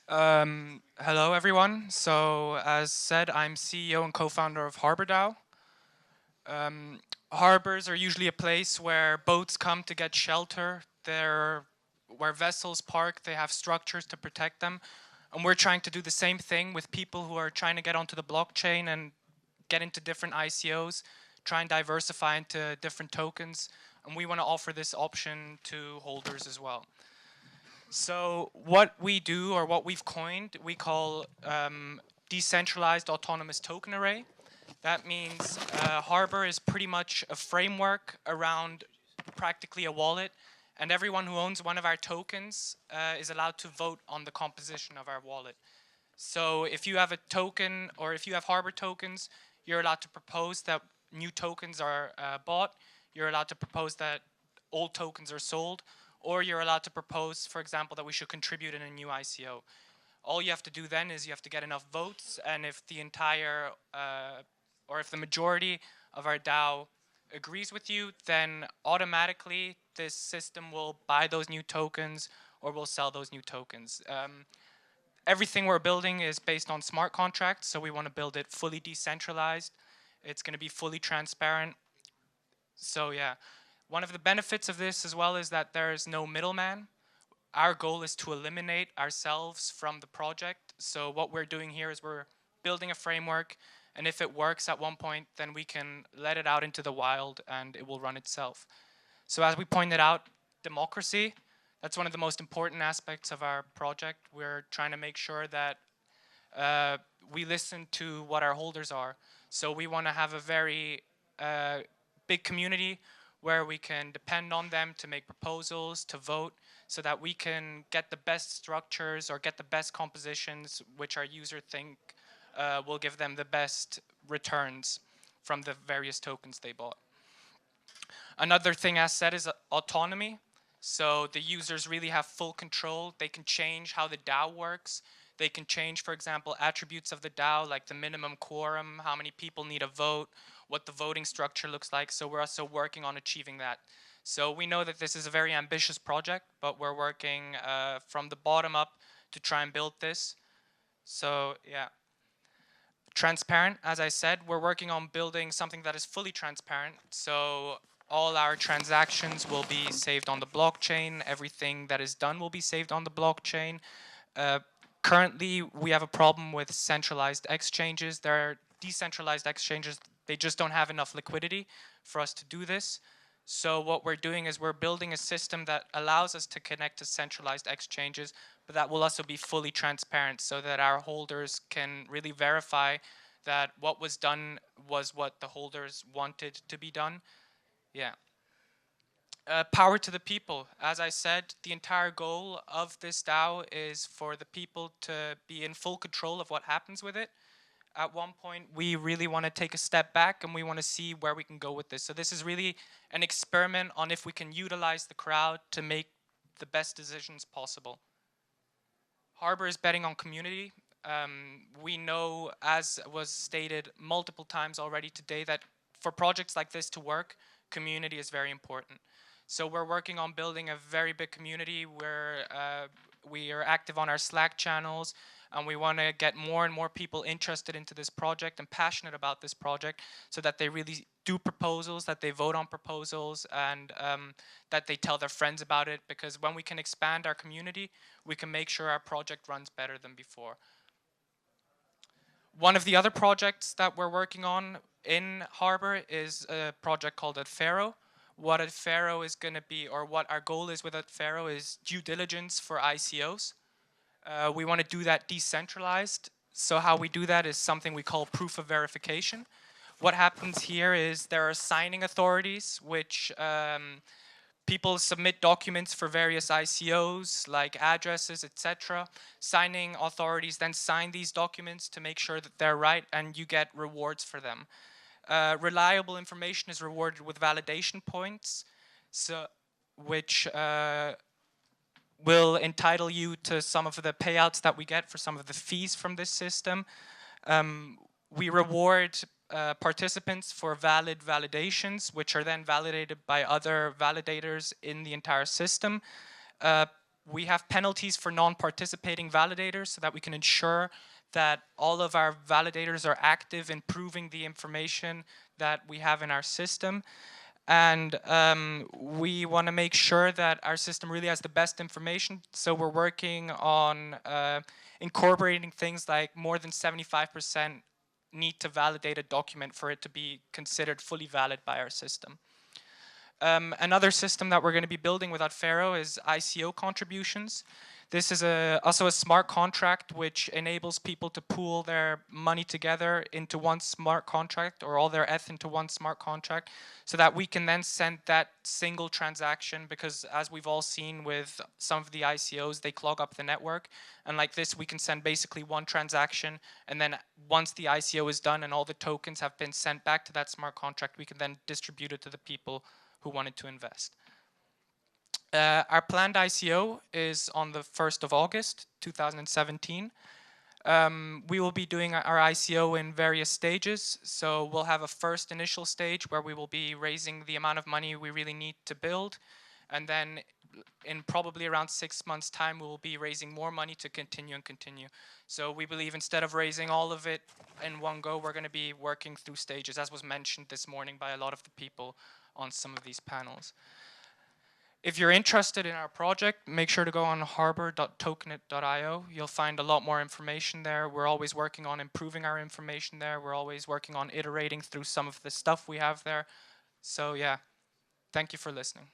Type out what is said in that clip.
Hello, everyone. So, as said, I'm CEO and co-founder of Harbour Dao. Um, Harbors are usually a place where boats come to get shelter. They're where vessels park. They have structures to protect them, and we're trying to do the same thing with people who are trying to get onto the blockchain and get into different ICOs, try and diversify into different tokens, and we want to offer this option to holders as well. So what we do, or what we've coined, we call decentralized autonomous token array. That means Harbor is pretty much a framework around practically a wallet, and everyone who owns one of our tokens is allowed to vote on the composition of our wallet. So if you have a token, or if you have Harbor tokens, you're allowed to propose that new tokens are bought. You're allowed to propose that old tokens are sold, or you're allowed to propose, for example, that we should contribute in a new ICO. All you have to do then is you have to get enough votes, and if the entire, or if the majority of our DAO agrees with you, then automatically this system will buy those new tokens or will sell those new tokens. Everything we're building is based on smart contracts, so we want to build it fully decentralized. It's going to be fully transparent. So yeah, one of the benefits of this as well is that there is no middleman. Our goal is to eliminate ourselves from the project. So what we're doing here is we're building a framework, and if it works at one point, then we can let it out into the wild and it will run itself. So as we pointed out, democracy, that's one of the most important aspects of our project. We're trying to make sure that we listen to what our holders are. So we want to have a very big community where we can depend on them to make proposals, to vote, so that we can get the best structures or get the best compositions which our user think will give them the best returns from the various tokens they bought. Another thing, as said, is autonomy. So the users really have full control. They can change how the DAO works. They can change, for example, attributes of the DAO, like the minimum quorum, how many people need a vote, what the voting structure looks like. So we're also working on achieving that. So we know that this is a very ambitious project, but we're working from the bottom up to try and build this. So yeah. Transparent, as I said, we're working on building something that is fully transparent. So all our transactions will be saved on the blockchain. Everything that is done will be saved on the blockchain. Uh, Currently, we have a problem with centralized exchanges. There are decentralized exchanges. They just don't have enough liquidity for us to do this. So what we're doing is we're building a system that allows us to connect to centralized exchanges, but that will also be fully transparent so that our holders can really verify that what was done was what the holders wanted to be done. Yeah. Power to the people. As I said, the entire goal of this DAO is for the people to be in full control of what happens with it. At one point, we really want to take a step back and we want to see where we can go with this. So this is really an experiment on if we can utilize the crowd to make the best decisions possible. Harbour is betting on community. We know, as was stated multiple times already today, that for projects like this to work, community is very important. So we're working on building a very big community where we are active on our Slack channels, and we want to get more and more people interested into this project and passionate about this project so that they really do proposals, that they vote on proposals, and that they tell their friends about it, because when we can expand our community, we can make sure our project runs better than before. One of the other projects that we're working on in Harbour is a project called Faro. What Faro is going to be, or what our goal is with Faro, is due diligence for ICOs. We want to do that decentralized. So how we do that is something we call proof of verification. What happens here is there are signing authorities, which people submit documents for various ICOs, like addresses, etc. Signing authorities then sign these documents to make sure that they're right, and you get rewards for them. Reliable information is rewarded with validation points, so which will entitle you to some of the payouts that we get for some of the fees from this system. We reward participants for valid validations, which are then validated by other validators in the entire system. We have penalties for non-participating validators so that we can ensure that all of our validators are active in proving the information that we have in our system. And we want to make sure that our system really has the best information. So we're working on incorporating things like more than 75% need to validate a document for it to be considered fully valid by our system. Another system that we're going to be building with Faro is ICO Contributions. This is also a smart contract which enables people to pool their money together into one smart contract, or all their ETH into one smart contract, so that we can then send that single transaction, because as we've all seen with some of the ICOs, they clog up the network. And like this, we can send basically one transaction, and then once the ICO is done and all the tokens have been sent back to that smart contract, we can then distribute it to the people who wanted to invest. Our planned ICO is on the 1st of August, 2017. We will be doing our ICO in various stages. So we'll have a first initial stage where we will be raising the amount of money we really need to build. And then in probably around 6 months' time, we will be raising more money to continue and continue. So we believe instead of raising all of it in one go, we're going to be working through stages, as was mentioned this morning by a lot of the people on some of these panels. If you're interested in our project, make sure to go on harbour.tokenit.io. You'll find a lot more information there. We're always working on improving our information there. We're always working on iterating through some of the stuff we have there. So yeah, thank you for listening.